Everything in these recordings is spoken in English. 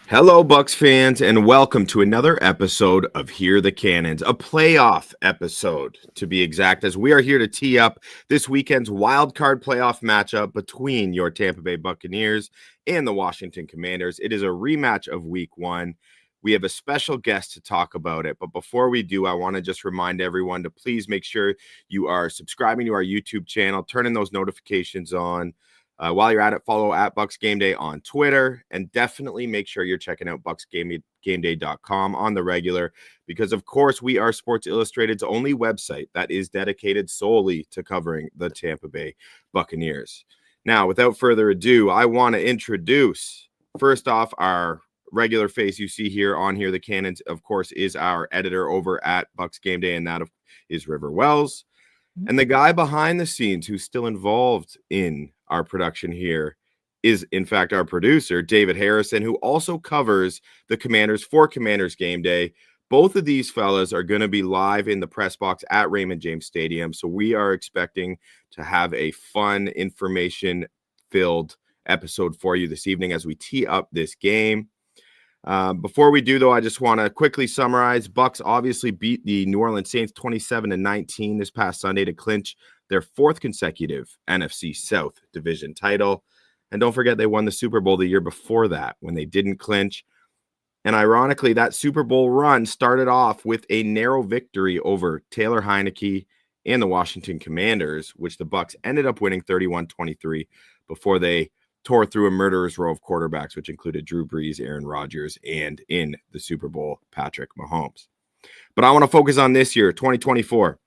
Hello, Bucs fans, and welcome to another episode of Hear the Cannons, a playoff episode, to be exact, as we are here to tee up this weekend's wild card playoff matchup between your Tampa Bay Buccaneers and the Washington Commanders. It is a rematch of Week 1. We have a special guest to talk about it, but before we do, I want to just remind everyone to please make sure you are subscribing to our YouTube channel, turning those notifications on. While you're at it, follow at BucsGameday on Twitter, and definitely make sure you're checking out BucsGameday.com on the regular, because of course we are Sports Illustrated's only website that is dedicated solely to covering the Tampa Bay Buccaneers. Now, without further ado, I want to introduce, first off, our regular face you see here on Here the Cannons, of course, is our editor over at BucsGameday, and that is River Wells. And the guy behind the scenes who's still involved in our production here is, in fact, our producer, David Harrison, who also covers the Commanders for Commanders Game Day. Both of these fellas are going to be live in the press box at Raymond James Stadium. So we are expecting to have a fun, information-filled episode for you this evening as we tee up this game. Before we do, though, I just want to quickly summarize. Bucs obviously beat the New Orleans Saints 27-19 this past Sunday to clinch their fourth consecutive NFC South Division title. And don't forget, they won the Super Bowl the year before that when they didn't clinch. And ironically, that Super Bowl run started off with a narrow victory over Taylor Heineke and the Washington Commanders, which the Bucs ended up winning 31-23 before they tore through a murderer's row of quarterbacks, which included Drew Brees, Aaron Rodgers, and in the Super Bowl, Patrick Mahomes. But I want to focus on this year, 2024.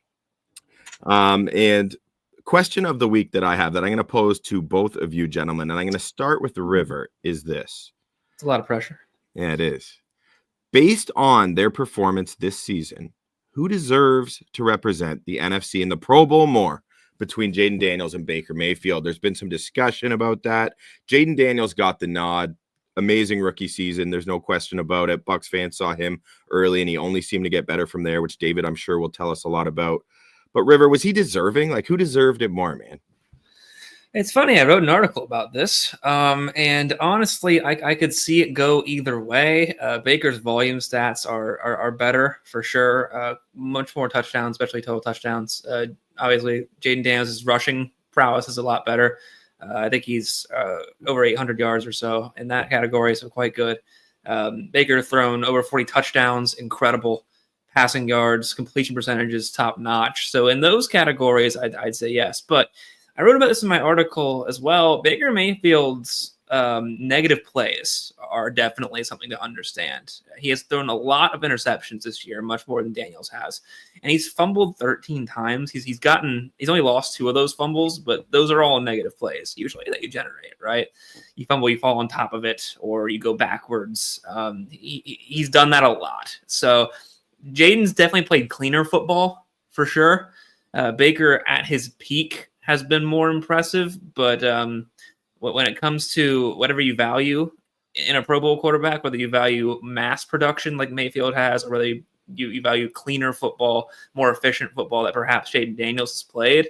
And question of the week that I have that I'm going to pose to both of you gentlemen, and I'm going to start with the River, is this. It's a lot of pressure. Yeah, it is. Based on their performance this season, who deserves to represent the NFC in the Pro Bowl more between Jayden Daniels and Baker Mayfield? There's been some discussion about that. Jayden Daniels got the nod. Amazing rookie season. There's no question about it. Bucs fans saw him early, and he only seemed to get better from there, which David, I'm sure, will tell us a lot about. But River, was he deserving? Like, who deserved it more, man? It's funny. I wrote an article about this, and honestly, I could see it go either way. Baker's volume stats are better for sure. Much more touchdowns, especially total touchdowns. Obviously, Jayden Daniels' rushing prowess is a lot better. I think he's over 800 yards or so in that category, so quite good. Baker thrown over 40 touchdowns, incredible. Passing yards, completion percentages, top notch. So in those categories, I'd say yes. But I wrote about this in my article as well. Baker Mayfield's negative plays are definitely something to understand. He has thrown a lot of interceptions this year, much more than Daniels has, and he's fumbled 13 times. He's only lost 2 of those fumbles, but those are all negative plays usually that you generate, right? You fumble, you fall on top of it, or you go backwards. He's done that a lot. So Jayden's definitely played cleaner football for sure. Baker at his peak has been more impressive, but when it comes to whatever you value in a Pro Bowl quarterback, whether you value mass production like Mayfield has, or whether you value cleaner football, more efficient football that perhaps Jayden Daniels has played,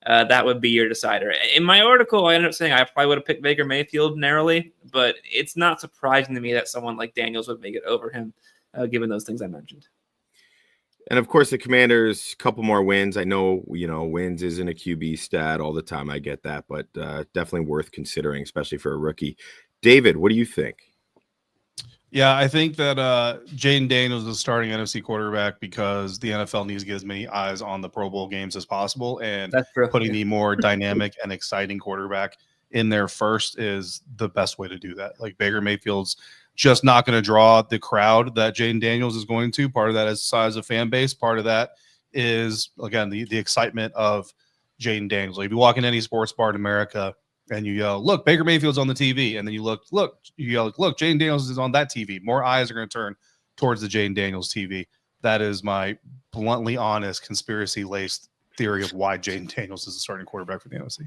that would be your decider. In my article, I ended up saying I probably would have picked Baker Mayfield narrowly, but it's not surprising to me that someone like Daniels would make it over him, given those things I mentioned. And of course, the Commanders, a couple more wins. I know, wins isn't a QB stat all the time. I get that, but definitely worth considering, especially for a rookie. David, what do you think? Yeah, I think that Jayden Daniels is starting NFC quarterback because the NFL needs to get as many eyes on the Pro Bowl games as possible, and putting the more dynamic and exciting quarterback in there first is the best way to do that. Like, Baker Mayfield's just not going to draw the crowd that Jayden Daniels is going to. Part of that is size of fan base. Part of that is, again, the excitement of Jayden Daniels. Like, if you walk in any sports bar in America and you yell, "Look, Baker Mayfield's on the TV," and then you yell, "Look, Jayden Daniels is on that TV," more eyes are going to turn towards the Jayden Daniels TV. That is my bluntly honest, conspiracy-laced theory of why Jayden Daniels is the starting quarterback for the NFC.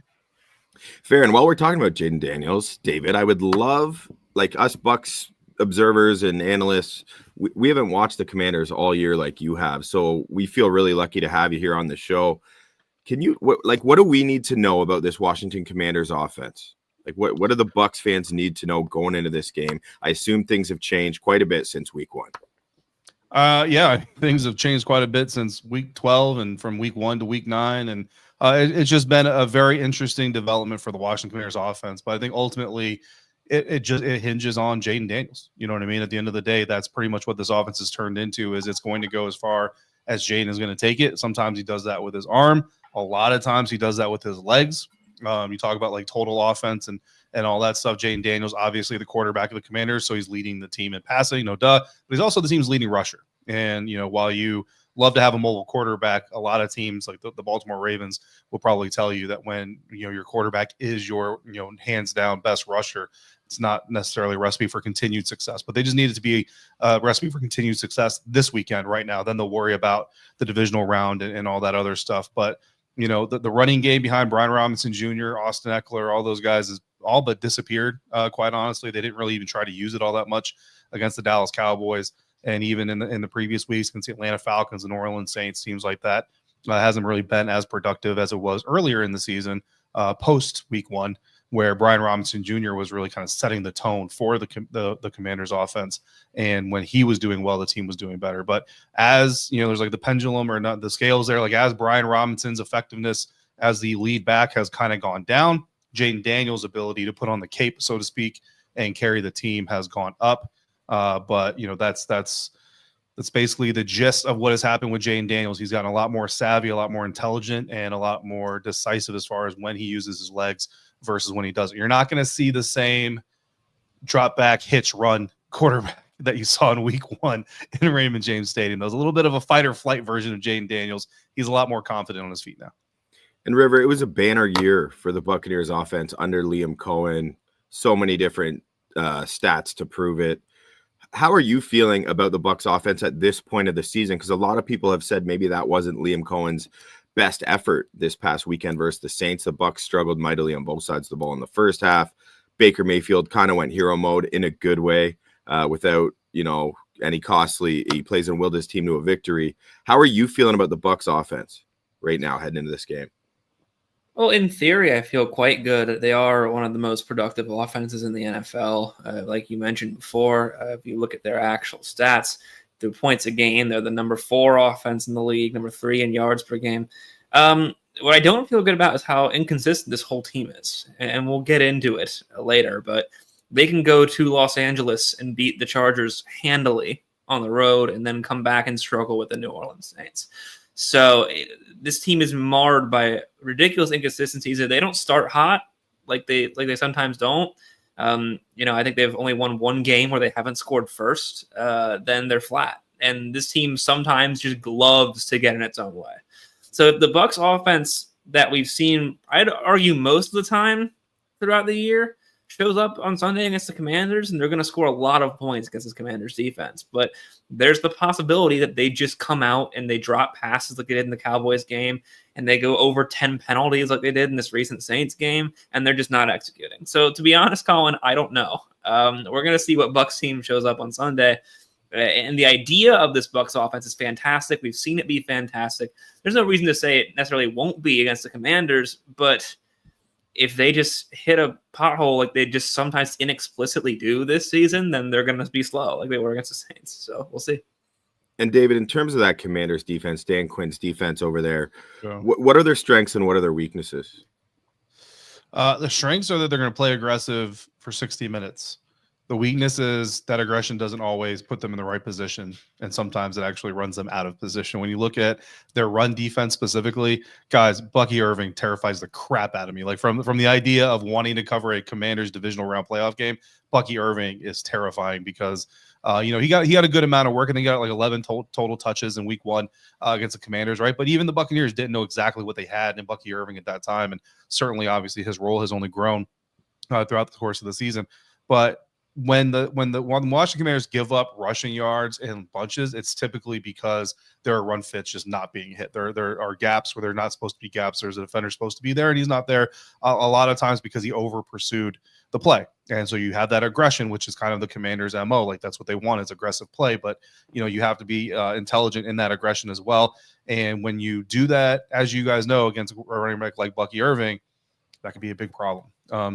Fair. And while we're talking about Jayden Daniels, David, I would love, like, us Bucs observers and analysts, we haven't watched the Commanders all year like you have, so we feel really lucky to have you here on the show. Can you, what do we need to know about this Washington Commanders offense? Like what do the Bucs fans need to know going into this game? I assume things have changed quite a bit since week 1. Yeah, things have changed quite a bit since week 12 and from week 1 to week 9. And it's just been a very interesting development for the Washington Commanders offense. But I think ultimately it hinges on Jayden Daniels. You know what I mean? At the end of the day, that's pretty much what this offense has turned into, is it's going to go as far as Jayden is going to take it. Sometimes he does that with his arm. A lot of times he does that with his legs. You talk about like total offense and all that stuff. Jayden Daniels, obviously the quarterback of the Commanders, so he's leading the team in passing, no duh. But he's also the team's leading rusher. And, while you love to have a mobile quarterback, a lot of teams like the Baltimore Ravens will probably tell you that when, your quarterback is your, hands down best rusher, it's not necessarily a recipe for continued success. But they just need it to be a recipe for continued success this weekend right now. Then they'll worry about the divisional round and all that other stuff. But, the running game behind Brian Robinson Jr., Austin Eckler, all those guys is all but disappeared, quite honestly. They didn't really even try to use it all that much against the Dallas Cowboys. And even in the previous weeks against the Atlanta Falcons, the New Orleans Saints, teams like that, hasn't really been as productive as it was earlier in the season, post week 1, where Brian Robinson Jr. was really kind of setting the tone for the Commanders offense. And when he was doing well, the team was doing better. But as, there's like the pendulum or not the scales there, like as Brian Robinson's effectiveness as the lead back has kind of gone down, Jayden Daniels' ability to put on the cape, so to speak, and carry the team has gone up. But that's basically the gist of what has happened with Jayden Daniels. He's gotten a lot more savvy, a lot more intelligent, and a lot more decisive as far as when he uses his legs versus when he doesn't. You're not going to see the same drop back, hitch, run quarterback that you saw in week 1 in Raymond James Stadium. That was a little bit of a fight or flight version of Jayden Daniels. He's a lot more confident on his feet now. And River, it was a banner year for the Buccaneers offense under Liam Cohen. So many different stats to prove it. How are you feeling about the Bucs offense at this point of the season? Because a lot of people have said maybe that wasn't Liam Cohen's best effort this past weekend versus the Saints. The Bucs struggled mightily on both sides of the ball in the first half. Baker Mayfield kind of went hero mode in a good way, without, any costly. He plays and willed his team to a victory. How are you feeling about the Bucs offense right now heading into this game? Well, in theory, I feel quite good. They are one of the most productive offenses in the NFL. Like you mentioned before, if you look at their actual stats, through points a game, they're the number 4 offense in the league, number 3 in yards per game. What I don't feel good about is how inconsistent this whole team is. And we'll get into it later, but they can go to Los Angeles and beat the Chargers handily on the road and then come back and struggle with the New Orleans Saints. So this team is marred by ridiculous inconsistencies. They don't start hot like they sometimes don't. I think they've only won one game where they haven't scored first. Then they're flat. And this team sometimes just loves to get in its own way. So the Bucs offense that we've seen, I'd argue most of the time throughout the year, shows up on Sunday against the Commanders, and they're going to score a lot of points against this Commanders defense. But there's the possibility that they just come out and they drop passes like they did in the Cowboys game, and they go over 10 penalties like they did in this recent Saints game, and they're just not executing. So to be honest, Colin, I don't know. We're going to see what Bucs team shows up on Sunday. And the idea of this Bucs offense is fantastic. We've seen it be fantastic. There's no reason to say it necessarily won't be against the Commanders, but if they just hit a pothole like they just sometimes inexplicitly do this season, then they're going to be slow like they were against the Saints. So we'll see. And David, in terms of that Commanders defense, Dan Quinn's defense over there, what are their strengths and what are their weaknesses? The strengths are that they're going to play aggressive for 60 minutes. The weakness is that aggression doesn't always put them in the right position, and sometimes it actually runs them out of position. When you look at their run defense specifically, guys, Bucky Irving terrifies the crap out of me. Like from the idea of wanting to cover a Commanders divisional round playoff game, Bucky Irving is terrifying because he got a good amount of work, and he got like 11 total touches in week 1 against the Commanders, right? But even the Buccaneers didn't know exactly what they had in Bucky Irving at that time, and certainly, obviously, his role has only grown throughout the course of the season. But when the Washington Commanders give up rushing yards in bunches, it's typically because their run fit's just not being hit. There are gaps where they're not supposed to be gaps. There's a defender supposed to be there, and he's not there a lot of times because he over pursued the play. And so you have that aggression, which is kind of the Commanders' MO. Like that's what they want is aggressive play. But you have to be intelligent in that aggression as well. And when you do that, as you guys know, against a running back like Bucky Irving, that could be a big problem.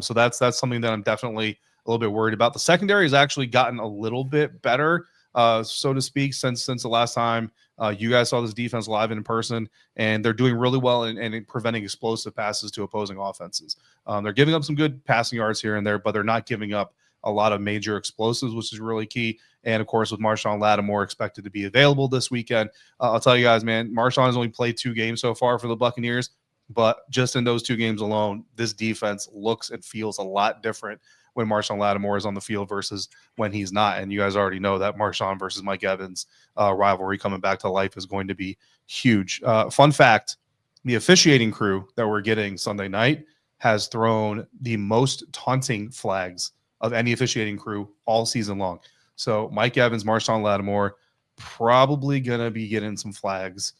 So that's something that I'm definitely a little bit worried about. The secondary has actually gotten a little bit better, so to speak, since the last time you guys saw this defense live and in person, and they're doing really well in preventing explosive passes to opposing offenses. They're giving up some good passing yards here and there, but they're not giving up a lot of major explosives, which is really key. And of course, with Marshawn Lattimore expected to be available this weekend, I'll tell you guys, man, Marshawn has only played 2 games so far for the Buccaneers, but just in those 2 games alone, this defense looks and feels a lot different when Marshawn Lattimore is on the field versus when he's not. And you guys already know that Marshawn versus Mike Evans rivalry coming back to life is going to be huge. Fun fact, the officiating crew that we're getting Sunday night has thrown the most taunting flags of any officiating crew all season long. So Mike Evans, Marshawn Lattimore, probably going to be getting some flags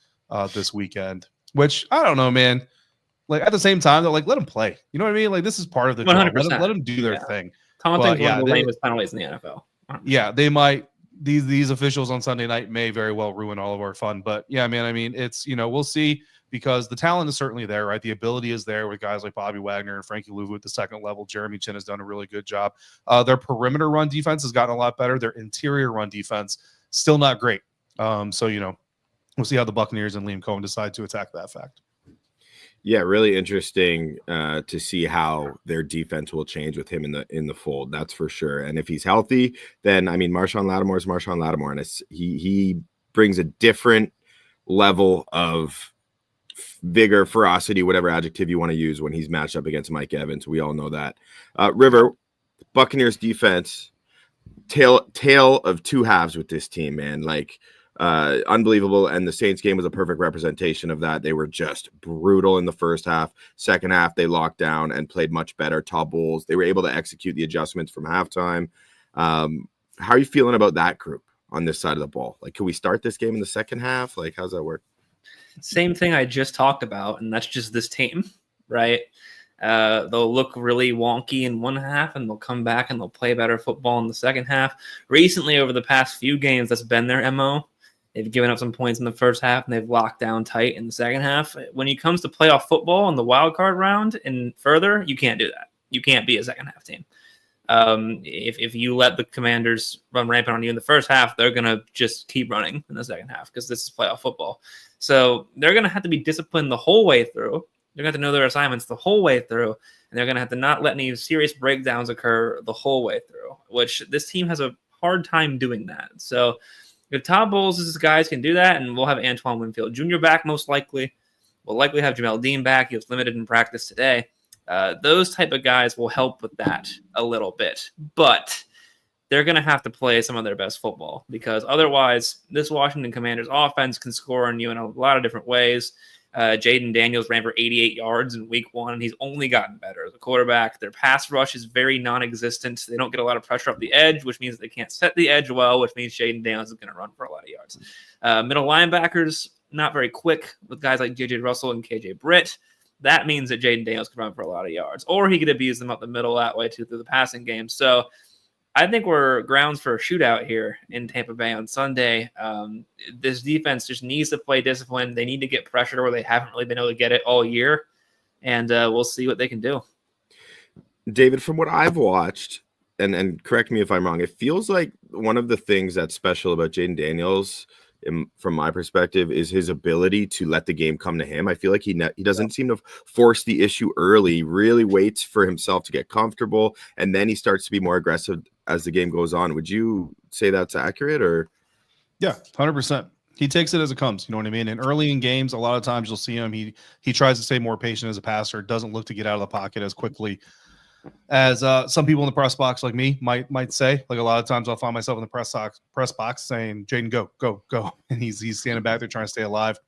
this weekend, which I don't know, man. Like at the same time, they're like, let them play. You know what I mean? Like this is part of the job. Let them do their thing. Taunting one of the lamest penalties in the NFL. 100%. Yeah, they might. These officials on Sunday night may very well ruin all of our fun. But yeah, man, I mean, it's, we'll see, because the talent is certainly there, right? The ability is there with guys like Bobby Wagner and Frankie Louvu at the second level. Jeremy Chin has done a really good job. Their perimeter run defense has gotten a lot better. Their interior run defense still not great. So we'll see how the Buccaneers and Liam Cohen decide to attack that fact. Yeah, really interesting to see how their defense will change with him in the fold. That's for sure. And if he's healthy, then I mean, Marshawn Lattimore is Marshawn Lattimore, and he brings a different level of vigor, ferocity, whatever adjective you want to use when he's matched up against Mike Evans. We all know that. River, Buccaneers defense, tale of 2 halves with this team, man. Like. Unbelievable, and the Saints game was a perfect representation of that. They were just brutal in the first half. Second half, they locked down and played much better. Todd Bowles, they were able to execute the adjustments from halftime. How are you feeling about that group on this side of the ball? Like, can we start this game in the second half? Like, how's that work? Same thing I just talked about, and that's just this team, right? They'll look really wonky in one half, and they'll come back and they'll play better football in the second half. Recently, over the past few games, that's been their MO. They've given up some points in the first half, and they've locked down tight in the second half. When it comes to playoff football in the wild card round and further, you can't do that. You can't be a second half team. If you let the Commanders run rampant on you in the first half, they're going to just keep running in the second half because this is playoff football. So they're going to have to be disciplined the whole way through. They're going to have to know their assignments the whole way through, and they're going to have to not let any serious breakdowns occur the whole way through, which this team has a hard time doing that. So if Todd Bowles' guys can do that, and we'll have Antoine Winfield Jr. back most likely. We'll likely have Jamel Dean back. He was limited in practice today. Those type of guys will help with that a little bit. But they're going to have to play some of their best football, because otherwise this Washington Commanders offense can score on you in a lot of different ways. Jayden Daniels ran for 88 yards in week 1, and he's only gotten better as a quarterback. Their pass rush is very non-existent. They don't get a lot of pressure up the edge, which means they can't set the edge well, which means Jayden Daniels is going to run for a lot of yards. Middle linebackers, not very quick with guys like J.J. Russell and K.J. Britt. That means that Jayden Daniels can run for a lot of yards, or he could abuse them up the middle that way too through the passing game. So I think we're grounds for a shootout here in Tampa Bay on Sunday. This defense just needs to play discipline. They need to get pressure where they haven't really been able to get it all year, and we'll see what they can do. David, from what I've watched, and correct me if I'm wrong, it feels like one of the things that's special about Jayden Daniels, from my perspective, is his ability to let the game come to him. I feel like he doesn't seem to force the issue early, really waits for himself to get comfortable, and then he starts to be more aggressive as the game goes on. Would you say that's accurate? Or yeah, 100%. He takes it as it comes. You know what I mean? And early in games, a lot of times you'll see him. He tries to stay more patient as a passer. Doesn't look to get out of the pocket as quickly as some people in the press box like me might say. Like a lot of times I'll find myself in the press box saying, Jayden, go. And he's standing back there trying to stay alive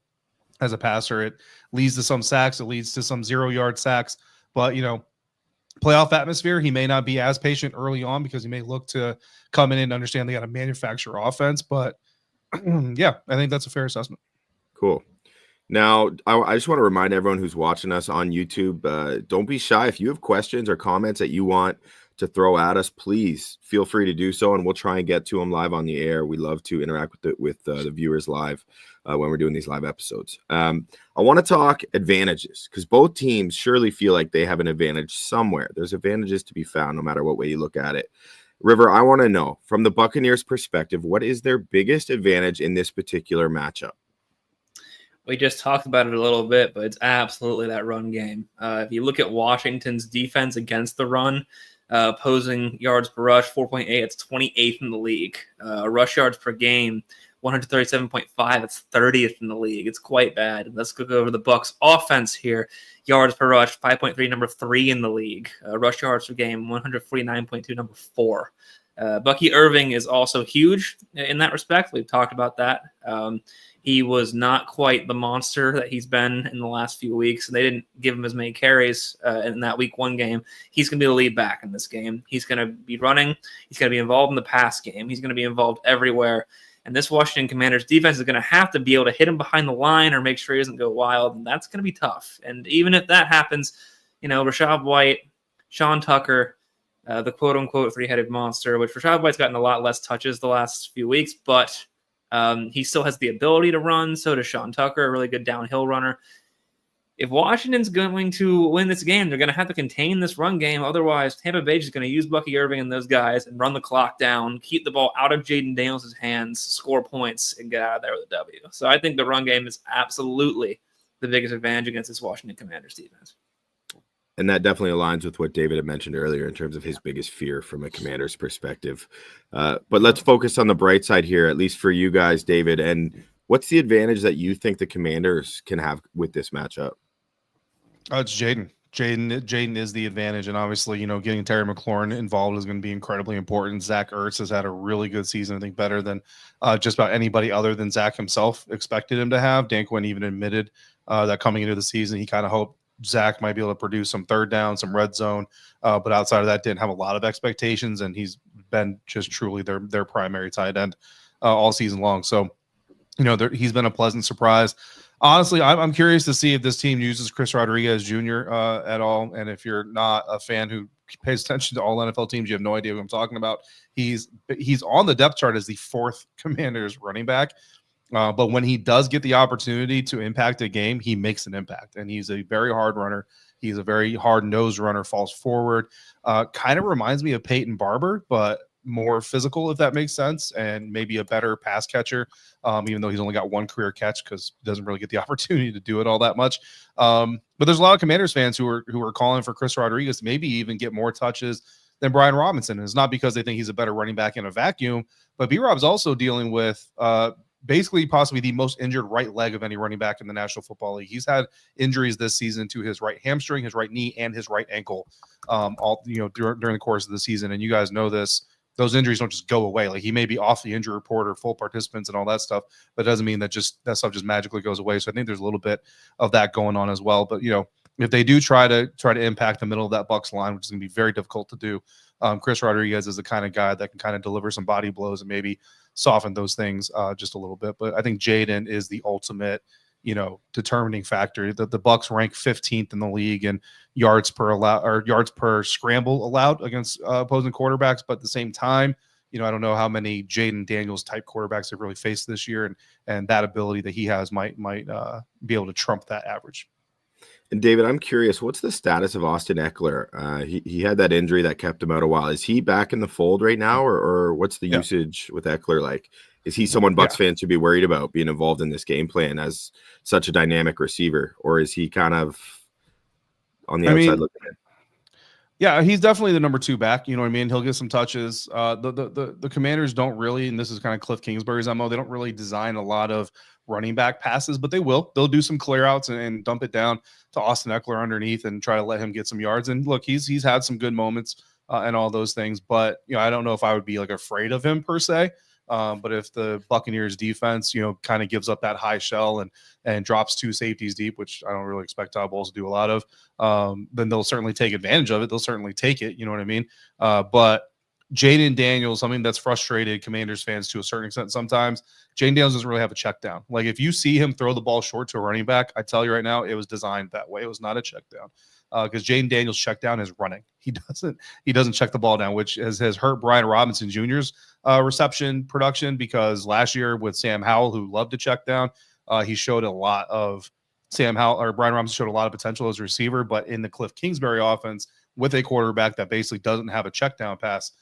as a passer. It leads to some sacks. It leads to some 0-yard sacks. But, playoff atmosphere, he may not be as patient early on because he may look to come in and understand they got to manufacture offense. But, yeah, I think that's a fair assessment. Cool. Now, I just want to remind everyone who's watching us on YouTube, don't be shy. If you have questions or comments that you want to throw at us, please feel free to do so, and we'll try and get to them live on the air. We love to interact with the viewers live when we're doing these live episodes. I want to talk advantages because both teams surely feel like they have an advantage somewhere. There's advantages to be found no matter what way you look at it. River, I want to know from the Buccaneers' perspective, what is their biggest advantage in this particular matchup? We just talked about it a little bit, but it's absolutely that run game. If you look at Washington's defense against the run, opposing yards per rush, 4.8, it's 28th in the league. Rush yards per game, 137.5, it's 30th in the league. It's quite bad. Let's go over the Bucs offense here. Yards per rush, 5.3, number 3 in the league. Rush yards per game, 149.2, number 4. Bucky Irving is also huge in that respect. We've talked about that. He was not quite the monster that he's been in the last few weeks, and they didn't give him as many carries in that week 1 game. He's going to be the lead back in this game. He's going to be running. He's going to be involved in the pass game. He's going to be involved everywhere. And this Washington Commanders defense is going to have to be able to hit him behind the line or make sure he doesn't go wild, and that's going to be tough. And even if that happens, Rachaad White, Sean Tucker, the quote-unquote three-headed monster, which Rachaad White's gotten a lot less touches the last few weeks, but he still has the ability to run. So does Sean Tucker, a really good downhill runner. If Washington's going to win this game, they're going to have to contain this run game. Otherwise, Tampa Bay is going to use Bucky Irving and those guys and run the clock down, keep the ball out of Jayden Daniels' hands, score points, and get out of there with a W. So I think the run game is absolutely the biggest advantage against this Washington Commanders defense. And that definitely aligns with what David had mentioned earlier in terms of his biggest fear from a Commander's perspective. But let's focus on the bright side here, at least for you guys, David. And what's the advantage that you think the Commanders can have with this matchup? It's Jayden. Jayden is the advantage. And obviously, getting Terry McLaurin involved is going to be incredibly important. Zach Ertz has had a really good season, I think better than just about anybody other than Zach himself expected him to have. Dan Quinn even admitted that coming into the season, he kind of hoped Zach might be able to produce some third down, some red zone, but outside of that, didn't have a lot of expectations, and he's been just truly their primary tight end all season long. So, he's been a pleasant surprise. Honestly, I'm curious to see if this team uses Chris Rodriguez Jr. At all, and if you're not a fan who pays attention to all NFL teams, you have no idea what I'm talking about. He's on the depth chart as the 4th Commanders running back. But when he does get the opportunity to impact a game, he makes an impact. And he's a very hard runner. He's a very hard-nosed runner, falls forward. Kind of reminds me of Peyton Barber, but more physical, if that makes sense, and maybe a better pass catcher, even though he's only got 1 career catch because he doesn't really get the opportunity to do it all that much. But there's a lot of Commanders fans who are calling for Chris Rodriguez to maybe even get more touches than Brian Robinson. And it's not because they think he's a better running back in a vacuum, but B-Rob's also dealing with basically possibly the most injured right leg of any running back in the National Football League. He's had injuries this season to his right hamstring, his right knee, and his right ankle all during the course of the season. And you guys know this. Those injuries don't just go away. Like, he may be off the injury report or full participants and all that stuff, but it doesn't mean that stuff just magically goes away. So I think there's a little bit of that going on as well. But if they do try to impact the middle of that Bucs line, which is going to be very difficult to do, Chris Rodriguez is the kind of guy that can kind of deliver some body blows and maybe soften those things just a little bit. But I think Jayden is the ultimate, determining factor. The Bucs rank 15th in the league in yards per scramble allowed against opposing quarterbacks. But at the same time, I don't know how many Jayden Daniels type quarterbacks have really faced this year, and that ability that he has might be able to trump that average. And David, I'm curious, what's the status of Austin Eckler? He had that injury that kept him out a while. Is he back in the fold right now, or what's the usage with Eckler like? Is he someone Bucs fans should be worried about being involved in this game plan as such a dynamic receiver, or is he kind of on the outside looking in? Yeah, he's definitely the number 2 back. You know what I mean? He'll get some touches. The Commanders don't really, and this is kind of Cliff Kingsbury's MO, they don't really design a lot of running back passes, but they will. They'll do some clear outs and dump it down to Austin Eckler underneath and try to let him get some yards. And look, he's had some good moments and all those things, but I don't know if I would be like afraid of him per se. But if the Buccaneers defense, kind of gives up that high shell and drops 2 safeties deep, which I don't really expect Todd Bowles to do a lot of, then they'll certainly take advantage of it. They'll certainly take it. You know what I mean? But Jayden Daniels, something that's frustrated Commanders fans to a certain extent sometimes, Jayden Daniels doesn't really have a check down. Like, if you see him throw the ball short to a running back, I tell you right now, it was designed that way. It was not a check down. because Jayden Daniels' check down is running. He doesn't check the ball down, which has hurt Brian Robinson Jr.'s reception production, because last year with Sam Howell, who loved to check down, he showed a lot of Brian Robinson showed a lot of potential as a receiver, but in the Cliff Kingsbury offense with a quarterback that basically doesn't have a check down pass,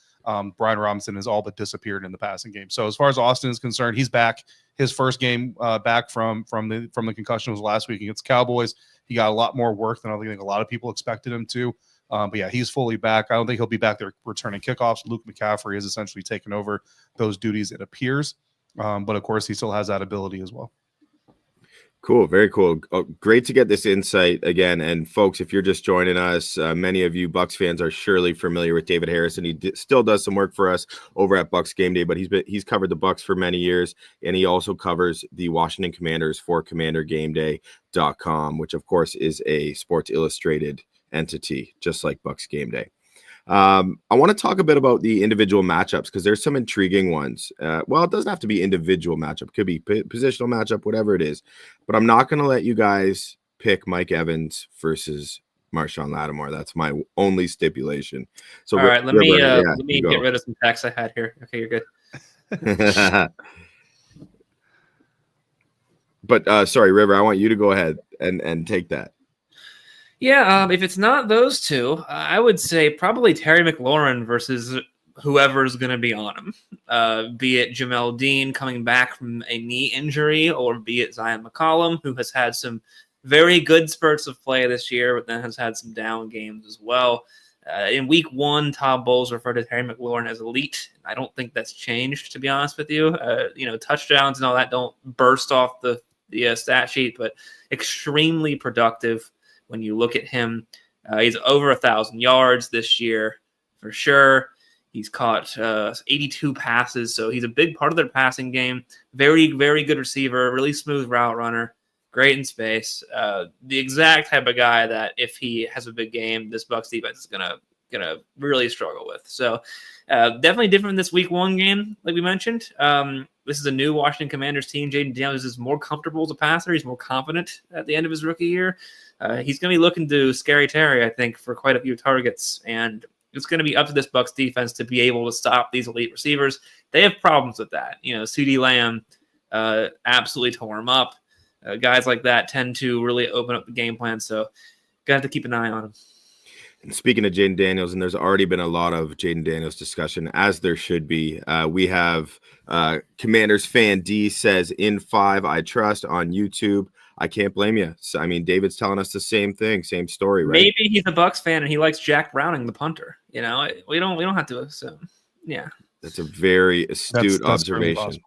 Brian Robinson has all but disappeared in the passing game. So as far as Austin is concerned, he's back. His first game back from the concussion was last week against Cowboys. He got a lot more work than I think a lot of people expected him to. But yeah, he's fully back. I don't think he'll be back there returning kickoffs. Luke McCaffrey has essentially taken over those duties, it appears. But of course, he still has that ability as well. Cool. Very cool. Oh, great to get this insight again. And folks, if you're just joining us, many of you Bucs fans are surely familiar with David Harrison. He still does some work for us over at BucsGameday, but he's covered the Bucs for many years, and he also covers the Washington Commanders for CommanderGameday.com, which of course is a Sports Illustrated entity, just like BucsGameday. I want to talk a bit about the individual matchups, because there's some intriguing ones. Well, it doesn't have to be individual matchup. It could be positional matchup, whatever it is. But I'm not going to let you guys pick Mike Evans versus Marshawn Lattimore. That's my only stipulation. So all right, let me get rid of some text I had here. Okay, you're good. But sorry, River, I want you to go ahead and take that. Yeah, if it's not those two, I would say probably Terry McLaurin versus whoever's going to be on him, be it Jamel Dean coming back from a knee injury, or be it Zion McCollum, who has had some very good spurts of play this year, but then has had some down games as well. In week 1, Todd Bowles referred to Terry McLaurin as elite. I don't think that's changed, to be honest with you. Touchdowns and all that don't burst off the stat sheet, but extremely productive. When you look at him, he's over 1,000 yards this year for sure. He's caught 82 passes, so he's a big part of their passing game. Very, very good receiver, really smooth route runner, great in space. The exact type of guy that if he has a big game, this Bucs defense is gonna really struggle with. So definitely different this week 1 game, like we mentioned. This is a new Washington Commanders team. Jayden Daniels is more comfortable as a passer. He's more confident at the end of his rookie year. He's going to be looking to Scary Terry, I think, for quite a few targets. And it's going to be up to this Bucs defense to be able to stop these elite receivers. They have problems with that. CeeDee Lamb absolutely tore him up. Guys like that tend to really open up the game plan. So got to keep an eye on him. And speaking of Jayden Daniels, and there's already been a lot of Jayden Daniels discussion, as there should be. We have Commanders fan D says, in 5, I trust on YouTube. I can't blame you. So, I mean, David's telling us the same thing, same story, right? Maybe he's a Bucs fan and he likes Jack Browning, the punter. We don't have to assume. Yeah, that's a very astute observation.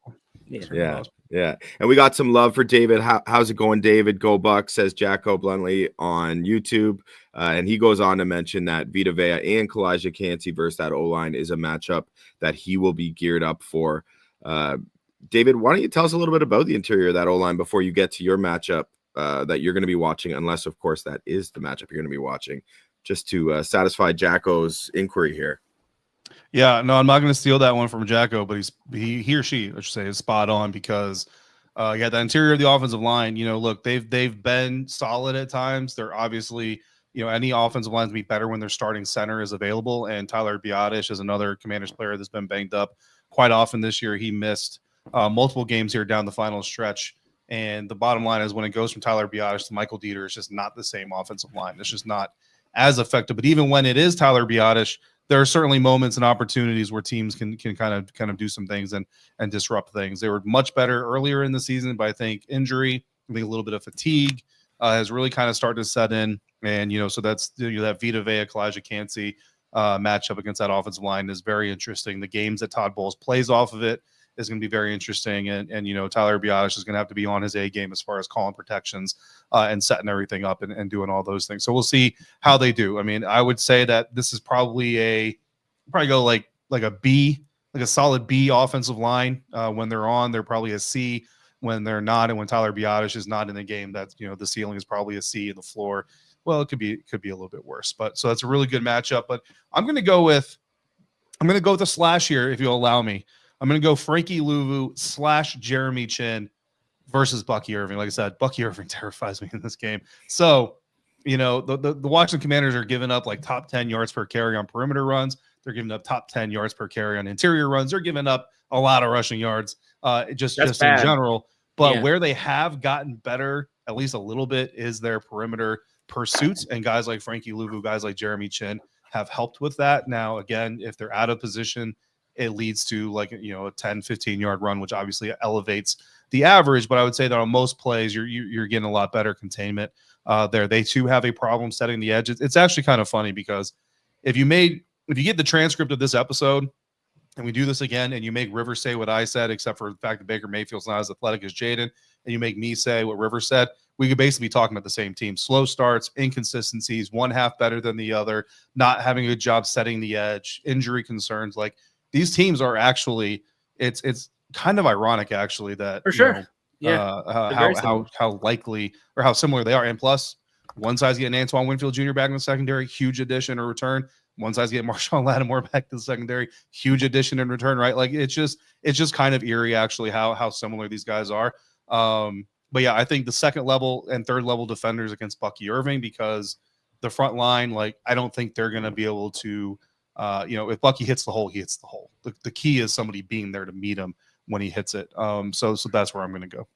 Yeah. And we got some love for David. How's it going, David? Go Bucs, says Jacko Bluntly on YouTube. And he goes on to mention that Vita Vea and Kalijah Kancey versus that O-line is a matchup that he will be geared up for. David, why don't you tell us a little bit about the interior of that O-line before you get to your matchup that you're going to be watching, unless, of course, that is the matchup you're going to be watching, just to satisfy Jacko's inquiry here. Yeah, no, I'm not going to steal that one from Jacko, but he or she, I should say, is spot on, because the interior of the offensive line, look, they've been solid at times. They're obviously, any offensive line to be better when their starting center is available, and Tyler Biadasz is another Commanders player that's been banged up quite often this year. He missed multiple games here down the final stretch. And the bottom line is, when it goes from Tyler Biadasz to Michael Dieter, it's just not the same offensive line. It's just not as effective. But even when it is Tyler Biadasz, there are certainly moments and opportunities where teams can kind of do some things and disrupt things. They were much better earlier in the season, but I think injury, a little bit of fatigue has really kind of started to set in. And, so that's that Vita Vea, Kalijah Kancey matchup against that offensive line is very interesting. The games that Todd Bowles plays off of it is going to be very interesting. And Tyler Biadasz is going to have to be on his A game as far as calling protections and setting everything up and doing all those things. So we'll see how they do. I mean, I would say that this is probably go like a B, like a solid B offensive line. When they're on, they're probably a C when they're not. And when Tyler Biadasz is not in the game, that's, the ceiling is probably a C and the floor, well, it could be a little bit worse. But so that's a really good matchup. But I'm going to go with a slash here, if you'll allow me. I'm going to go Frankie Louvu / Jeremy Chin versus Bucky Irving. Like I said, Bucky Irving terrifies me in this game. So the Washington Commanders are giving up like top 10 yards per carry on perimeter runs. They're giving up top 10 yards per carry on interior runs. They're giving up a lot of rushing yards, just in general. But where they have gotten better, at least a little bit, is their perimeter pursuits. And guys like Frankie Louvu, guys like Jeremy Chin have helped with that. Now, again, if they're out of position, it leads to like, a 10, 15-yard run, which obviously elevates the average. But I would say that on most plays, you're getting a lot better containment there. They too have a problem setting the edge. It's actually kind of funny because if you get the transcript of this episode and we do this again and you make Rivers say what I said, except for the fact that Baker Mayfield's not as athletic as Jayden, and you make me say what Rivers said, we could basically be talking about the same team. Slow starts, inconsistencies, one half better than the other, not having a good job setting the edge, injury concerns. Like, these teams are actually, it's kind of ironic actually that for sure. How likely or how similar they are. And plus, one side's getting Antoine Winfield Jr. back in the secondary, huge addition or return. One side's getting Marshawn Lattimore back to the secondary, huge addition in return, right? Like, it's just kind of eerie actually how similar these guys are. But yeah, I think the second level and third level defenders against Bucky Irving, because the front line, like, I don't think they're going to be able to, if Bucky hits the hole, he hits the hole. The key is somebody being there to meet him when he hits it. So that's where I'm going to go.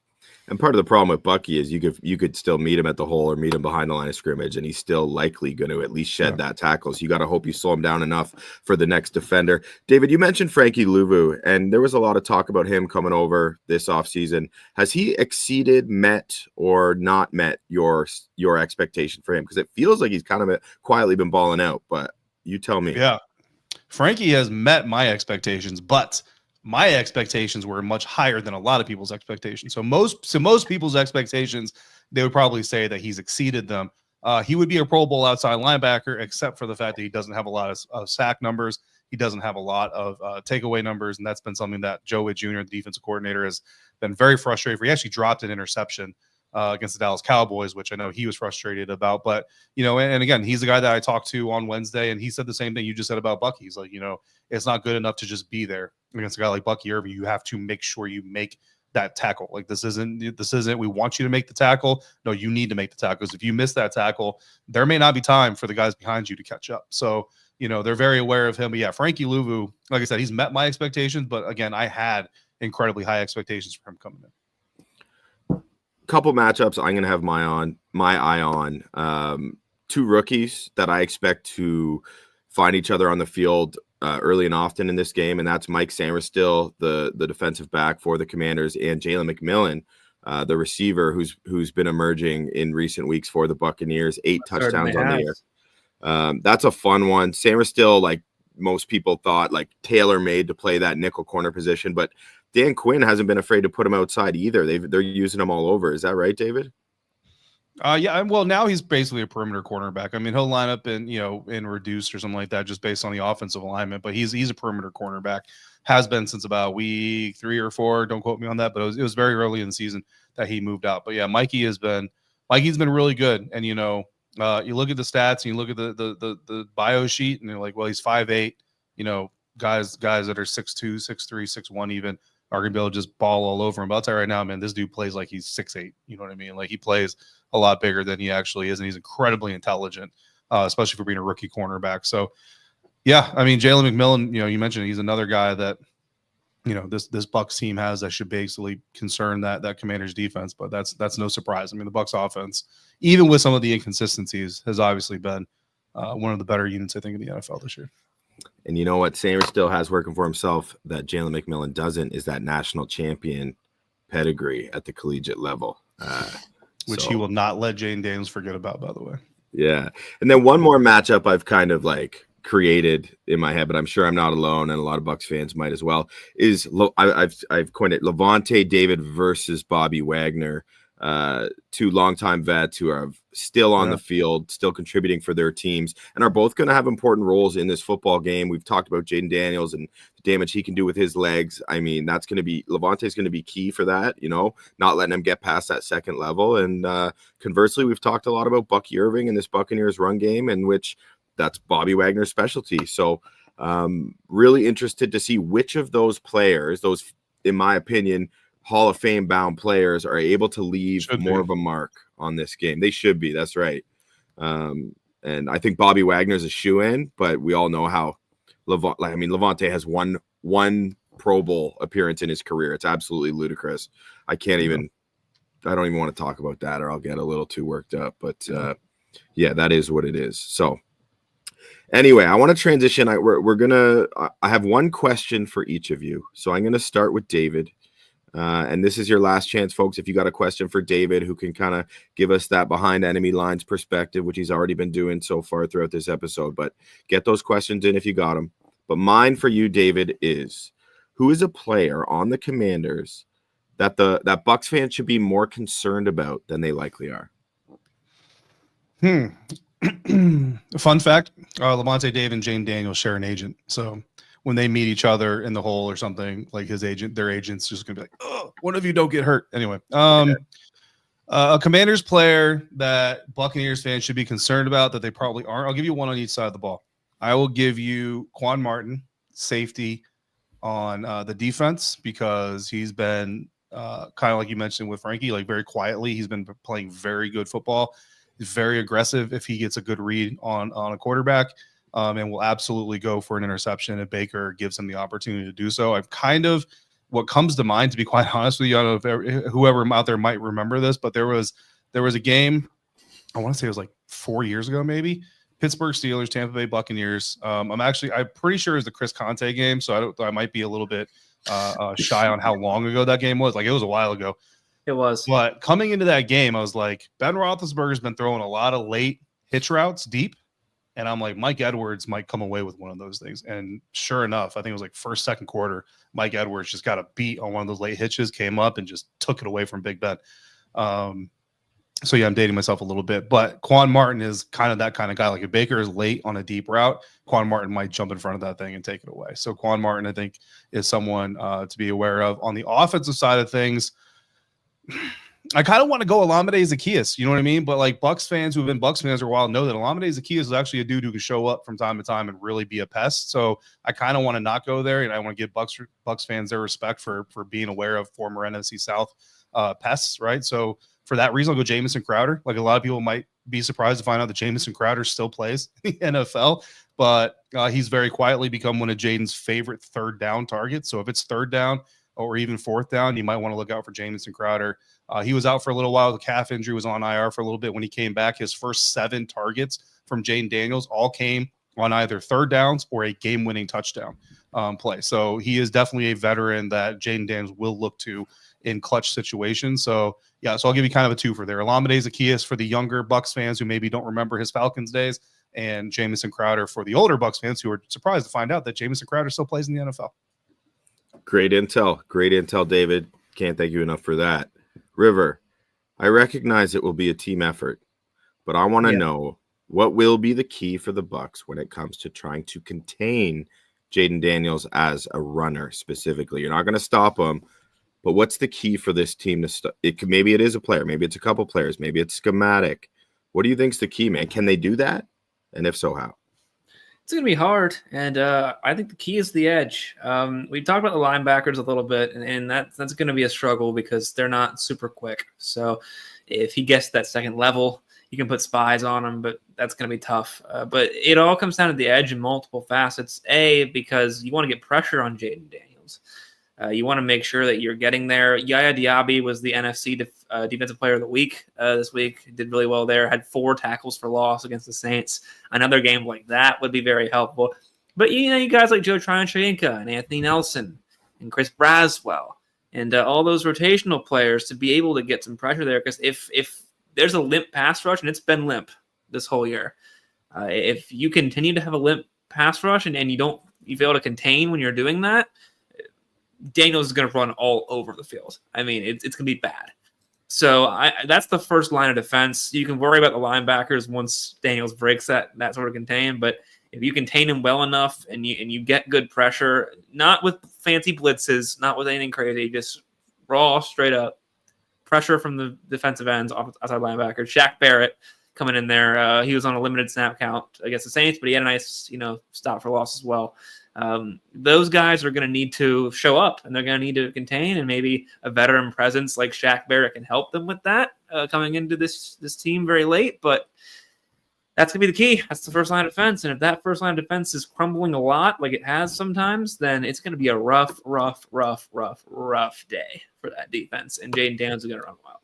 And part of the problem with Bucky is you could still meet him at the hole or meet him behind the line of scrimmage, and he's still likely going to at least shed that tackle. So you got to hope you slow him down enough for the next defender. David, you mentioned Frankie Louvu, and there was a lot of talk about him coming over this offseason. Has he exceeded, met, or not met your expectation for him? Because it feels like he's kind of quietly been balling out, but you tell me. Yeah, Frankie has met my expectations, but my expectations were much higher than a lot of people's expectations. So most people's expectations, they would probably say that he's exceeded them. He would be a Pro Bowl outside linebacker, except for the fact that he doesn't have a lot of sack numbers. He doesn't have a lot of takeaway numbers, and that's been something that Joe Witt Jr., the defensive coordinator, has been very frustrated for. He actually dropped an interception against the Dallas Cowboys, which I know he was frustrated about. But, and again, he's the guy that I talked to on Wednesday, and he said the same thing you just said about Bucky. He's like, it's not good enough to just be there against a guy like Bucky Irving. You have to make sure you make that tackle. Like, this isn't, we want you to make the tackle. No, you need to make the tackle, because if you miss that tackle, there may not be time for the guys behind you to catch up. So, they're very aware of him. But yeah, Frankie Louvu, like I said, he's met my expectations, but again, I had incredibly high expectations for him coming in. Couple matchups I'm going to have my eye on. Two rookies that I expect to find each other on the field early and often in this game, and that's Mike Sainristil, the defensive back for the Commanders, and Jalen McMillan, the receiver who's been emerging in recent weeks for the Buccaneers. 8 touchdowns on the year. That's a fun one. Sainristil, like most people thought, like tailor-made to play that nickel corner position, but Dan Quinn hasn't been afraid to put him outside either. They're using him all over. Is that right, David? Yeah. Well, now he's basically a perimeter cornerback. I mean, he'll line up in reduced or something like that, just based on the offensive alignment. But he's a perimeter cornerback. Has been since about week 3 or 4. Don't quote me on that, but it was very early in the season that he moved out. But yeah, Mikey's been really good. And you look at the stats and you look at the bio sheet, and you're like, well, he's 5'8". Guys that are 6'2", 6'3", 6'1" even are going to be able to just ball all over him. But I'll tell you right now, man, this dude plays like he's 6'8". You know what I mean? Like, he plays a lot bigger than he actually is, and he's incredibly intelligent, especially for being a rookie cornerback. So, yeah, I mean, Jalen McMillan, you mentioned he's another guy that, this Bucs team has that should basically concern that Commanders defense, but that's no surprise. I mean, the Bucs offense, even with some of the inconsistencies, has obviously been one of the better units, I think, in the NFL this year. And you know what Sanders still has working for himself that Jalen McMillan doesn't, is that national champion pedigree at the collegiate level. Which he will not let Jayden Daniels forget about, by the way. Yeah. And then one more matchup I've kind of like created in my head, but I'm sure I'm not alone, and a lot of Bucs fans might as well, is I've coined it Levante David versus Bobby Wagner. 2 longtime vets who are still on the field, still contributing for their teams, and are both going to have important roles in this football game. We've talked about Jayden Daniels and the damage he can do with his legs. I mean, Levante's going to be key for that, not letting him get past that second level. And conversely, we've talked a lot about Bucky Irving and this Buccaneers run game, in which that's Bobby Wagner's specialty. So really interested to see which of those players, those, in my opinion, Hall of Fame bound players, are able to leave more of a mark on this game. They should be. That's right. And I think Bobby Wagner's a shoe-in, but we all know how Levante has one Pro Bowl appearance in his career. It's absolutely ludicrous. I don't even want to talk about that, or I'll get a little too worked up. But yeah, that is what it is. So anyway, I want to transition. I have one question for each of you. So I'm going to start with David. And this is your last chance, folks. If you got a question for David, who can kind of give us that behind enemy lines perspective, which he's already been doing so far throughout this episode, but get those questions in if you got them. But mine for you, David, is who is a player on the Commanders that that Bucs fans should be more concerned about than they likely are? Fun fact, Levante Dave and Jayden Daniels share an agent. So when they meet each other in the hole or something, like their agent's just going to be like, oh, one of you don't get hurt. Anyway, a Commanders player that Buccaneers fans should be concerned about that they probably aren't. I'll give you one on each side of the ball. I will give you Quan Martin, safety on the defense, because he's been kind of like you mentioned with Frankie, like very quietly. He's been playing very good football. He's very aggressive if he gets a good read on a quarterback. And will absolutely go for an interception if Baker gives him the opportunity to do so. I've kind of what comes to mind, to be quite honest with you. I don't know if whoever out there might remember this, but there was a game, I want to say it was like 4 years ago, maybe. Pittsburgh Steelers, Tampa Bay Buccaneers. I'm pretty sure it was the Chris Conte game, so I might be a little bit shy on how long ago that game was. Like, it was a while ago. It was. But coming into that game, I was like, Ben Roethlisberger's been throwing a lot of late hitch routes deep. And I'm like, Mike Edwards might come away with one of those things. And sure enough, I think it was like first, second quarter, Mike Edwards just got a beat on one of those late hitches, came up and just took it away from Big Ben. So yeah, I'm dating myself a little bit, but Quan Martin is kind of that kind of guy. Like if Baker is late on a deep route, Quan Martin might jump in front of that thing and take it away. So Quan Martin, I think, is someone to be aware of. On the offensive side of things, I kind of want to go Olamide Zaccheaus, you know what I mean? But like Bucs fans who've been Bucs fans for a while know that Olamide Zaccheaus is actually a dude who can show up from time to time and really be a pest. So I kind of want to not go there, and I want to give Bucs fans their respect for being aware of former NFC South pests, right? So for that reason, I'll go Jamison Crowder. Like a lot of people might be surprised to find out that Jamison Crowder still plays in the NFL, but he's very quietly become one of Jayden's favorite third down targets. So if it's third down or even fourth down, you might want to look out for Jamison Crowder. He was out for a little while with a calf injury, was on IR for a little bit. When he came back, his first 7 targets from Jayden Daniels all came on either third downs or a game-winning touchdown play. So he is definitely a veteran that Jayden Daniels will look to in clutch situations. So yeah, so I'll give you kind of a 2 for there. Olamide Zaccheaus for the younger Bucs fans who maybe don't remember his Falcons days, and Jamison Crowder for the older Bucs fans who are surprised to find out that Jamison Crowder still plays in the NFL. Great intel, David. Can't thank you enough for that. River, I recognize it will be a team effort, but I want to know what will be the key for the Bucs when it comes to trying to contain Jayden Daniels as a runner specifically. You're not going to stop him, but what's the key for this team to maybe it is a player, maybe it's a couple players, maybe it's schematic. What do you think's the key, man? Can they do that? And if so, how? It's going to be hard, and I think the key is the edge. We talked about the linebackers a little bit, and that's going to be a struggle because they're not super quick. So if he gets to that second level, you can put spies on him, but that's going to be tough. But it all comes down to the edge in multiple facets. Because you want to get pressure on Jayden Daniels. You want to make sure that you're getting there. Yaya Diaby was the NFC Defensive Player of the Week this week. Did really well there. Had 4 tackles for loss against the Saints. Another game like that would be very helpful. But, you guys like Joe Tryon-Shoyinka and Anthony Nelson and Chris Braswell and all those rotational players to be able to get some pressure there. Because if there's a limp pass rush, and it's been limp this whole year, if you continue to have a limp pass rush and you fail to contain when you're doing that, Daniels is going to run all over the field. I mean, it's going to be bad. So that's the first line of defense. You can worry about the linebackers once Daniels breaks that sort of contain. But if you contain him well enough and you get good pressure, not with fancy blitzes, not with anything crazy, just raw, straight up pressure from the defensive ends, outside linebacker. Shaq Barrett coming in there. He was on a limited snap count against the Saints, but he had a nice, stop for loss as well. Those guys are going to need to show up, and they're going to need to contain, and maybe a veteran presence like Shaq Barrett can help them with that coming into this team very late. But That's going to be the key. That's the first line of defense. And if that first line of defense is crumbling a lot, like it has sometimes, then it's going to be a rough day for that defense. And Jayden Daniels is going to run wild.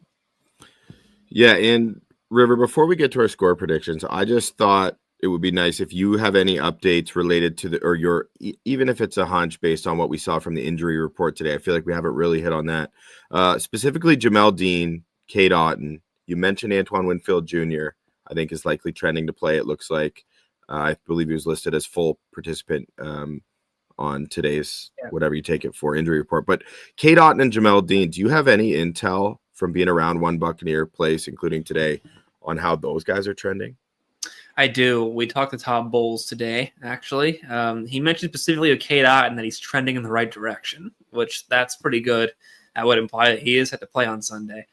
Yeah, and River, before we get to our score predictions, I just thought it would be nice if you have any updates related to even if it's a hunch based on what we saw from the injury report today. I feel like we haven't really hit on that. Specifically, Jamel Dean, Cade Otton. You mentioned Antoine Winfield Jr., I think is likely trending to play. It looks like I believe he was listed as full participant on today's whatever you take it for injury report. But Cade Otton and Jamel Dean, do you have any intel from being around one Buccaneer place, including today, on how those guys are trending? I do. We talked to Todd Bowles today, actually. He mentioned specifically with Cade Otton that he's trending in the right direction, which that's pretty good. That would imply that he is set to play on Sunday.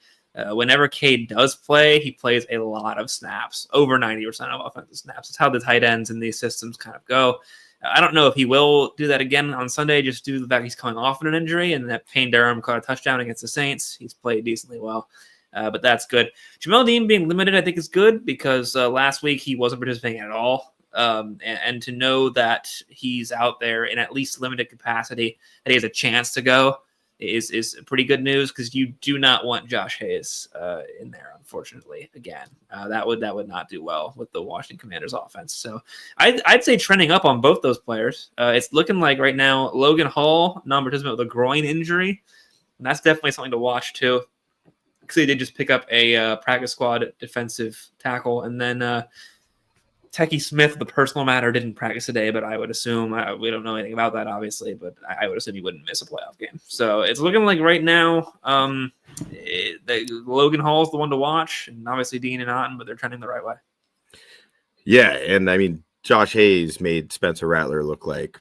Whenever Cade does play, he plays a lot of snaps, over 90% of offensive snaps. It's how the tight ends in these systems kind of go. I don't know if he will do that again on Sunday, just due to the fact he's coming off an injury and that Payne Durham caught a touchdown against the Saints. He's played decently well, but that's good. Jamel Dean being limited, I think, is good because last week he wasn't participating at all. And to know that he's out there in at least limited capacity, that he has a chance to go, is pretty good news because you do not want Josh Hayes in there, unfortunately. Again, that would not do well with the Washington Commanders offense. So I'd say trending up on both those players. It's looking like right now Logan Hall, non-participant with a groin injury, and that's definitely something to watch too because they did just pick up a practice squad defensive tackle, and then Techie Smith, the personal matter, didn't practice today, but I would assume we don't know anything about that, obviously, but I would assume he wouldn't miss a playoff game. So it's looking like right now, Logan Hall's the one to watch, and obviously Dean and Otton, but they're trending the right way. Yeah, and I mean, Josh Hayes made Spencer Rattler look like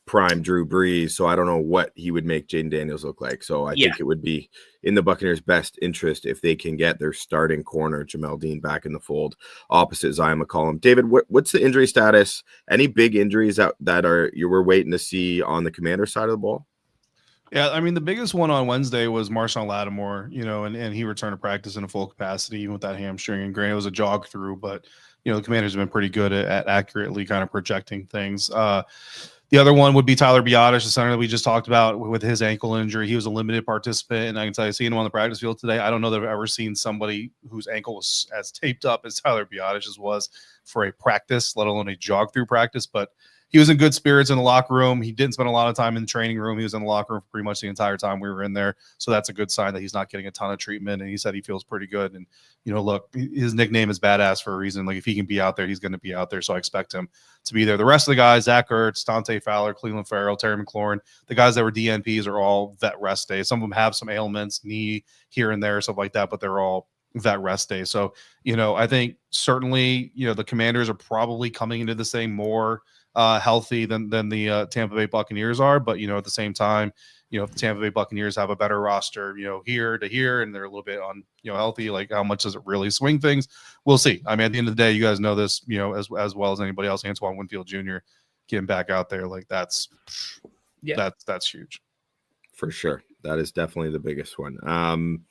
prime Drew Brees, so I don't know what he would make Jayden Daniels look like. So I think it would be in the Buccaneers' best interest if they can get their starting corner, Jamel Dean, back in the fold opposite Zion McCollum. David, what's the injury status? Any big injuries that you were waiting to see on the Commander side of the ball? Yeah, I mean, the biggest one on Wednesday was Marshawn Lattimore, and he returned to practice in a full capacity, even with that hamstring. And granted, it was a jog through, but, the Commanders have been pretty good at accurately kind of projecting things. The other one would be Tyler Biadasz, the center that we just talked about with his ankle injury. He was a limited participant, and I can tell you, seeing him on the practice field today, I don't know that I've ever seen somebody whose ankle was as taped up as Tyler Biadasz's was for a practice, let alone a jog-through practice. But he was in good spirits in the locker room. He didn't spend a lot of time in the training room. He was in the locker room for pretty much the entire time we were in there. So that's a good sign that he's not getting a ton of treatment. And he said he feels pretty good. And, look, his nickname is Badass for a reason. Like, if he can be out there, he's going to be out there. So I expect him to be there. The rest of the guys, Zach Ertz, Dante Fowler, Cleveland Farrell, Terry McLaurin, the guys that were DNPs are all vet rest days. Some of them have some ailments, knee here and there, stuff like that, but they're all vet rest days. So, I think certainly, the Commanders are probably coming into this thing more healthy than the Tampa Bay Buccaneers are. But, at the same time, if the Tampa Bay Buccaneers have a better roster, here to here, and they're a little bit on, healthy, like how much does it really swing things? We'll see. I mean, at the end of the day, you guys know this, as well as anybody else, Antoine Winfield Jr. getting back out there, like that's huge. For sure. That is definitely the biggest one.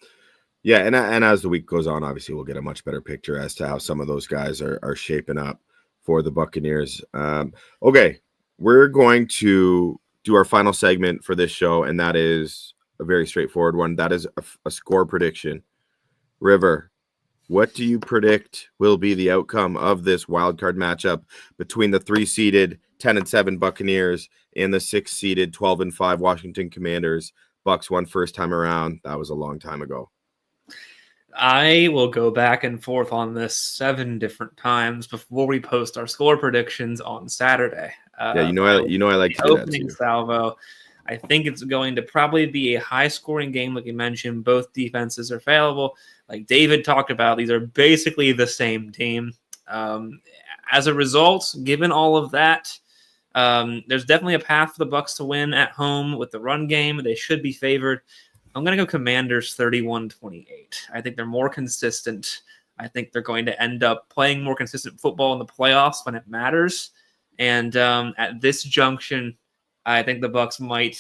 Yeah. And as the week goes on, obviously we'll get a much better picture as to how some of those guys are shaping up for the Buccaneers. Okay, we're going to do our final segment for this show, and that is a very straightforward one. That is a score prediction. River, what do you predict will be the outcome of this wildcard matchup between the 3-seeded 10-7 Buccaneers and the 6-seeded 12-5 Washington Commanders? Bucs won first time around. That was a long time ago. I will go back and forth on this 7 different times before we post our score predictions on Saturday. I like to do that too. Opening salvo. I think it's going to probably be a high-scoring game, like you mentioned. Both defenses are fallible. Like David talked about, these are basically the same team. As a result, given all of that, there's definitely a path for the Bucs to win at home with the run game. They should be favored. I'm going to go Commanders 31-28. I think they're more consistent. I think they're going to end up playing more consistent football in the playoffs when it matters. And at this junction, I think the Bucs might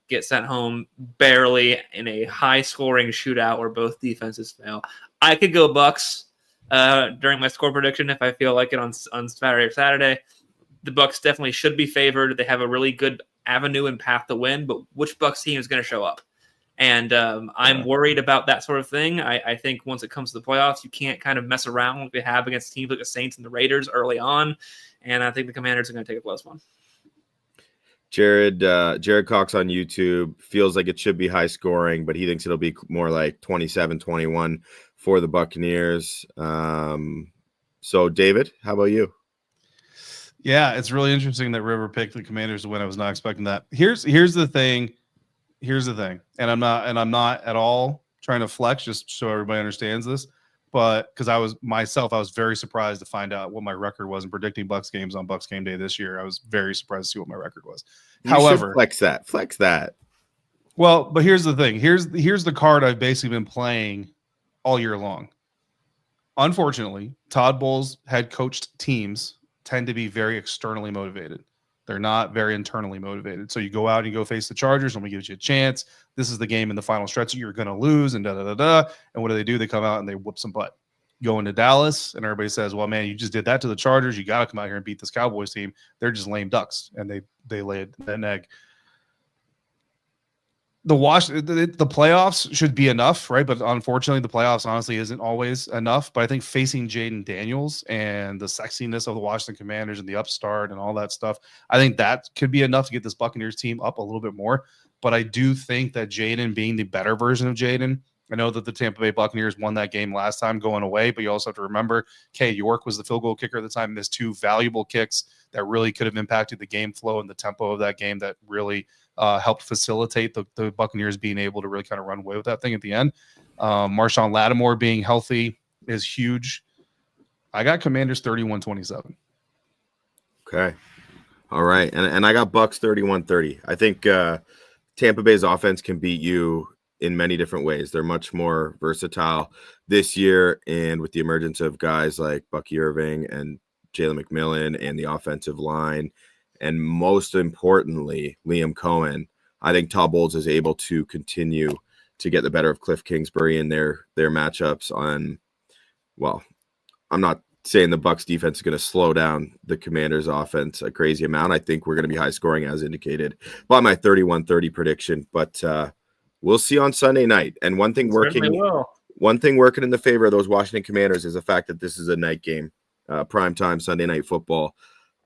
get sent home barely in a high-scoring shootout where both defenses fail. I could go Bucs, during my score prediction if I feel like it on Saturday or Saturday. The Bucs definitely should be favored. They have a really good avenue and path to win, but which Bucs team is going to show up? And I'm worried about that sort of thing. I think once it comes to the playoffs, you can't kind of mess around like they have against teams like the Saints and the Raiders early on. And I think the Commanders are going to take a close one. Jared Cox on YouTube feels like it should be high scoring, but he thinks it'll be more like 27-21 for the Buccaneers. So, David, how about you? Yeah, it's really interesting that River picked the Commanders to win. I was not expecting that. Here's the thing. And I'm not at all trying to flex, just so everybody understands this. But because I was very surprised to find out what my record was in predicting Bucs games on BucsGameday this year. I was very surprised to see what my record was. However, flex that. Well, but here's the thing. Here's the card I've basically been playing all year long. Unfortunately, Todd Bowles head coached teams tend to be very externally motivated. They're not very internally motivated. So you go out and you go face the Chargers, and we give you a chance. This is the game in the final stretch that you're going to lose, and da-da-da-da. And what do? They come out and they whoop some butt. Go into Dallas, and everybody says, well, man, you just did that to the Chargers. You got to come out here and beat this Cowboys team. They're just lame ducks, and they laid an egg. The playoffs should be enough, right? But unfortunately, the playoffs honestly isn't always enough. But I think facing Jayden Daniels and the sexiness of the Washington Commanders and the upstart and all that stuff, I think that could be enough to get this Buccaneers team up a little bit more. But I do think that Jayden being the better version of Jayden, I know that the Tampa Bay Buccaneers won that game last time going away, but you also have to remember Kay York was the field goal kicker at the time, missed 2 valuable kicks that really could have impacted the game flow and the tempo of that game that really helped facilitate the Buccaneers being able to really kind of run away with that thing at the end. Marshawn Lattimore being healthy is huge. I got Commanders 31-27. Okay. All right. And I got Bucs 31-30. I think Tampa Bay's offense can beat you in many different ways. They're much more versatile this year, and with the emergence of guys like Bucky Irving and Jalen McMillan and the offensive line, and most importantly, Liam Cohen, I think Todd Bowles is able to continue to get the better of Cliff Kingsbury in their matchups on, well, I'm not saying the Bucs defense is going to slow down the Commanders offense a crazy amount. I think we're going to be high scoring as indicated by my 31-30 prediction, but we'll see on Sunday night. And one thing working in the favor of those Washington Commanders is the fact that this is a night game, primetime Sunday night football.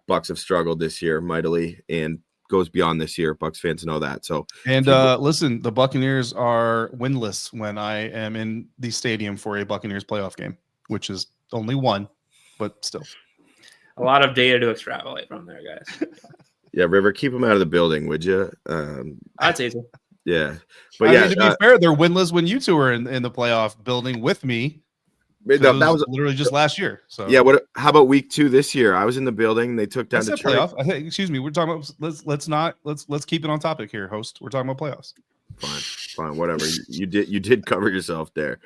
Bucs have struggled this year mightily and goes beyond this year. Bucs fans know that. So, and listen, the Buccaneers are winless when I am in the stadium for a Buccaneers playoff game, which is only one, but still a lot of data to extrapolate from there, guys. Yeah, River, keep them out of the building, would you? That's easy. Yeah, but to be fair, they're winless when you two are in the playoff building with me. That was literally just last year. So yeah, how about week 2 this year? I was in the building. They took down the playoff. I think, excuse me, we're talking about let's keep it on topic here, host. We're talking about playoffs. Fine, whatever. you did cover yourself there.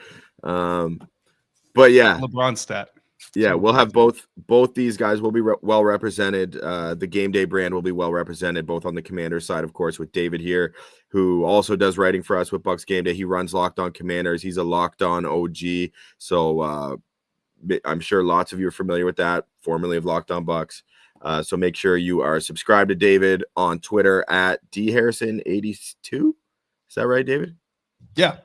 But yeah, LeBron stat. Yeah, we'll have both these guys will be well represented. The Game Day brand will be well represented, both on the Commanders side, of course, with David here, who also does writing for us with BucsGameday. He runs Locked On Commanders. He's a Locked On OG. So I'm sure lots of you are familiar with that, formerly of Locked On Bucs. So make sure you are subscribed to David on Twitter at dharrison82. Is that right, David? Yeah,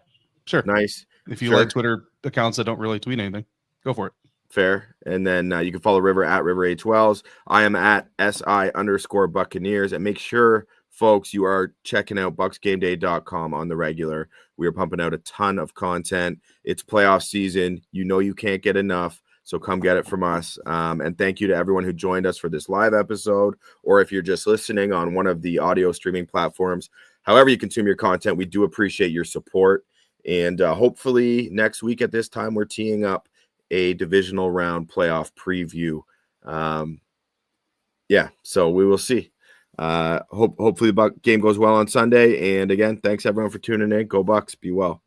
sure. Nice. If you like Twitter accounts that don't really tweet anything, go for it. Fair. And then you can follow River at River H Wells. I am at SI_Buccaneers. And make sure, folks, you are checking out BucsGameday.com on the regular. We are pumping out a ton of content. It's playoff season. You know you can't get enough. So come get it from us. And thank you to everyone who joined us for this live episode, or if you're just listening on one of the audio streaming platforms. However you consume your content, we do appreciate your support. And hopefully next week at this time, we're teeing up a divisional round playoff preview. So we will see. Hopefully the game goes well on Sunday. And again, thanks everyone for tuning in. Go Bucs. Be well.